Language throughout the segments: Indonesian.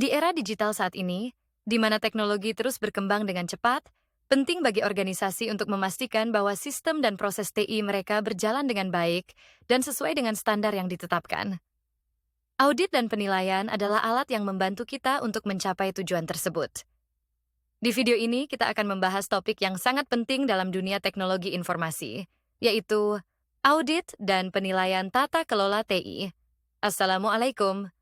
Di era digital saat ini, di mana teknologi terus berkembang dengan cepat, penting bagi organisasi untuk memastikan bahwa sistem dan proses TI mereka berjalan dengan baik dan sesuai dengan standar yang ditetapkan. Audit dan penilaian adalah alat yang membantu kita untuk mencapai tujuan tersebut. Di video ini, kita akan membahas topik yang sangat penting dalam dunia teknologi informasi, yaitu audit dan penilaian tata kelola TI. Assalamualaikum.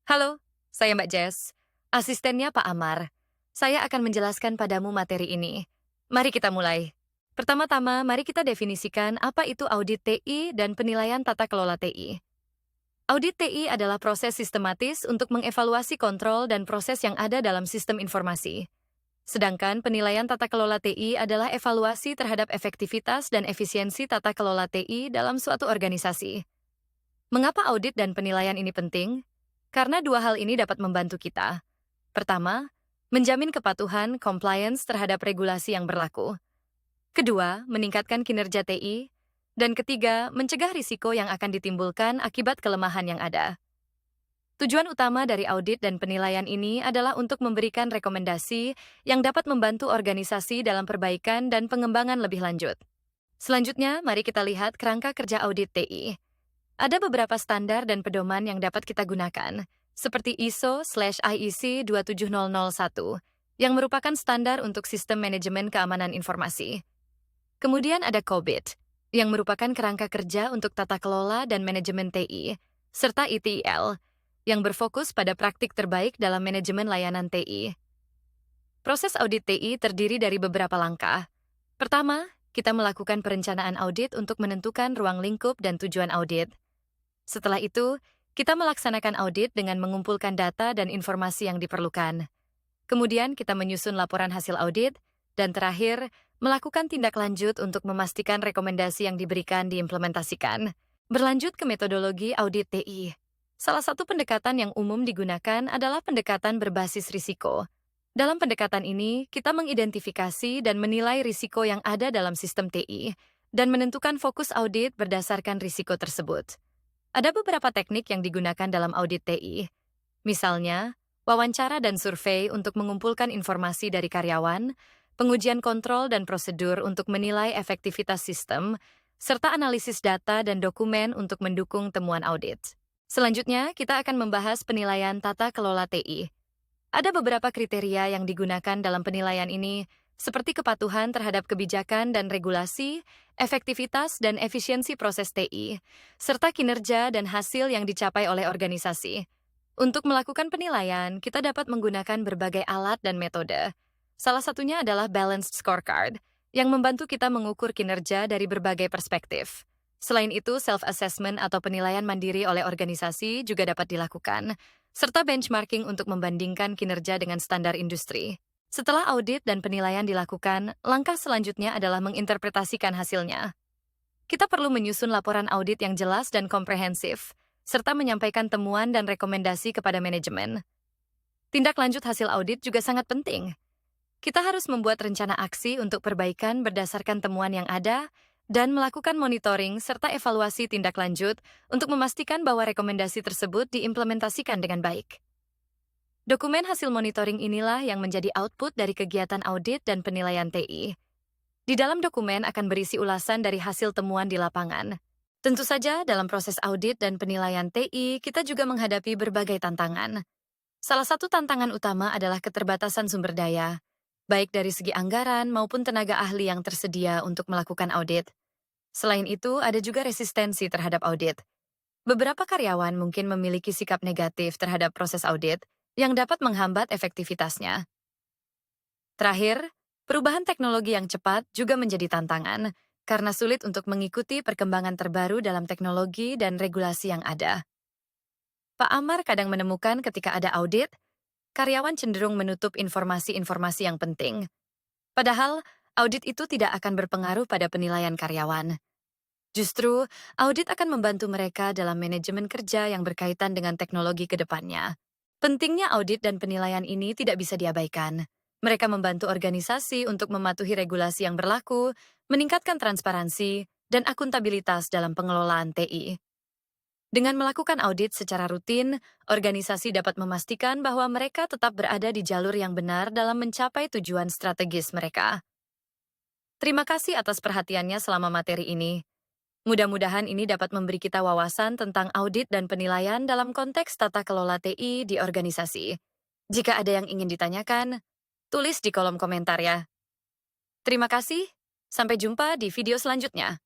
Halo, saya Mbak Jess, asistennya Pak Amar. Saya akan menjelaskan padamu materi ini. Mari kita mulai. Pertama-tama, mari kita definisikan apa itu audit TI dan penilaian tata kelola TI. Audit TI adalah proses sistematis untuk mengevaluasi kontrol dan proses yang ada dalam sistem informasi. Sedangkan penilaian tata kelola TI adalah evaluasi terhadap efektivitas dan efisiensi tata kelola TI dalam suatu organisasi. Mengapa audit dan penilaian ini penting? Karena dua hal ini dapat membantu kita. Pertama, menjamin kepatuhan compliance terhadap regulasi yang berlaku. Kedua, meningkatkan kinerja TI. Dan ketiga, mencegah risiko yang akan ditimbulkan akibat kelemahan yang ada. Tujuan utama dari audit dan penilaian ini adalah untuk memberikan rekomendasi yang dapat membantu organisasi dalam perbaikan dan pengembangan lebih lanjut. Selanjutnya, mari kita lihat kerangka kerja audit TI. Ada beberapa standar dan pedoman yang dapat kita gunakan, seperti ISO/IEC 27001, yang merupakan standar untuk sistem manajemen keamanan informasi. Kemudian ada COBIT, yang merupakan kerangka kerja untuk tata kelola dan manajemen TI, serta ITIL, yang berfokus pada praktik terbaik dalam manajemen layanan TI. Proses audit TI terdiri dari beberapa langkah. Pertama, kita melakukan perencanaan audit untuk menentukan ruang lingkup dan tujuan audit. Setelah itu, kita melaksanakan audit dengan mengumpulkan data dan informasi yang diperlukan. Kemudian kita menyusun laporan hasil audit, dan terakhir, melakukan tindak lanjut untuk memastikan rekomendasi yang diberikan diimplementasikan. Berlanjut ke metodologi audit TI. Salah satu pendekatan yang umum digunakan adalah pendekatan berbasis risiko. Dalam pendekatan ini, kita mengidentifikasi dan menilai risiko yang ada dalam sistem TI, dan menentukan fokus audit berdasarkan risiko tersebut. Ada beberapa teknik yang digunakan dalam audit TI. Misalnya, wawancara dan survei untuk mengumpulkan informasi dari karyawan, pengujian kontrol dan prosedur untuk menilai efektivitas sistem, serta analisis data dan dokumen untuk mendukung temuan audit. Selanjutnya, kita akan membahas penilaian tata kelola TI. Ada beberapa kriteria yang digunakan dalam penilaian ini, seperti kepatuhan terhadap kebijakan dan regulasi, efektivitas dan efisiensi proses TI, serta kinerja dan hasil yang dicapai oleh organisasi. Untuk melakukan penilaian, kita dapat menggunakan berbagai alat dan metode. Salah satunya adalah Balanced Scorecard, yang membantu kita mengukur kinerja dari berbagai perspektif. Selain itu, self-assessment atau penilaian mandiri oleh organisasi juga dapat dilakukan, serta benchmarking untuk membandingkan kinerja dengan standar industri. Setelah audit dan penilaian dilakukan, langkah selanjutnya adalah menginterpretasikan hasilnya. Kita perlu menyusun laporan audit yang jelas dan komprehensif, serta menyampaikan temuan dan rekomendasi kepada manajemen. Tindak lanjut hasil audit juga sangat penting. Kita harus membuat rencana aksi untuk perbaikan berdasarkan temuan yang ada, dan melakukan monitoring serta evaluasi tindak lanjut untuk memastikan bahwa rekomendasi tersebut diimplementasikan dengan baik. Dokumen hasil monitoring inilah yang menjadi output dari kegiatan audit dan penilaian TI. Di dalam dokumen akan berisi ulasan dari hasil temuan di lapangan. Tentu saja, dalam proses audit dan penilaian TI, kita juga menghadapi berbagai tantangan. Salah satu tantangan utama adalah keterbatasan sumber daya, baik dari segi anggaran maupun tenaga ahli yang tersedia untuk melakukan audit. Selain itu, ada juga resistensi terhadap audit. Beberapa karyawan mungkin memiliki sikap negatif terhadap proses audit, yang dapat menghambat efektivitasnya. Terakhir, perubahan teknologi yang cepat juga menjadi tantangan, karena sulit untuk mengikuti perkembangan terbaru dalam teknologi dan regulasi yang ada. Pak Amar kadang menemukan ketika ada audit, karyawan cenderung menutup informasi-informasi yang penting. Padahal, audit itu tidak akan berpengaruh pada penilaian karyawan. Justru, audit akan membantu mereka dalam manajemen kerja yang berkaitan dengan teknologi ke depannya. Pentingnya audit dan penilaian ini tidak bisa diabaikan. Mereka membantu organisasi untuk mematuhi regulasi yang berlaku, meningkatkan transparansi, dan akuntabilitas dalam pengelolaan TI. Dengan melakukan audit secara rutin, organisasi dapat memastikan bahwa mereka tetap berada di jalur yang benar dalam mencapai tujuan strategis mereka. Terima kasih atas perhatiannya selama materi ini. Mudah-mudahan ini dapat memberi kita wawasan tentang audit dan penilaian dalam konteks tata kelola TI di organisasi. Jika ada yang ingin ditanyakan, tulis di kolom komentar ya. Terima kasih, sampai jumpa di video selanjutnya.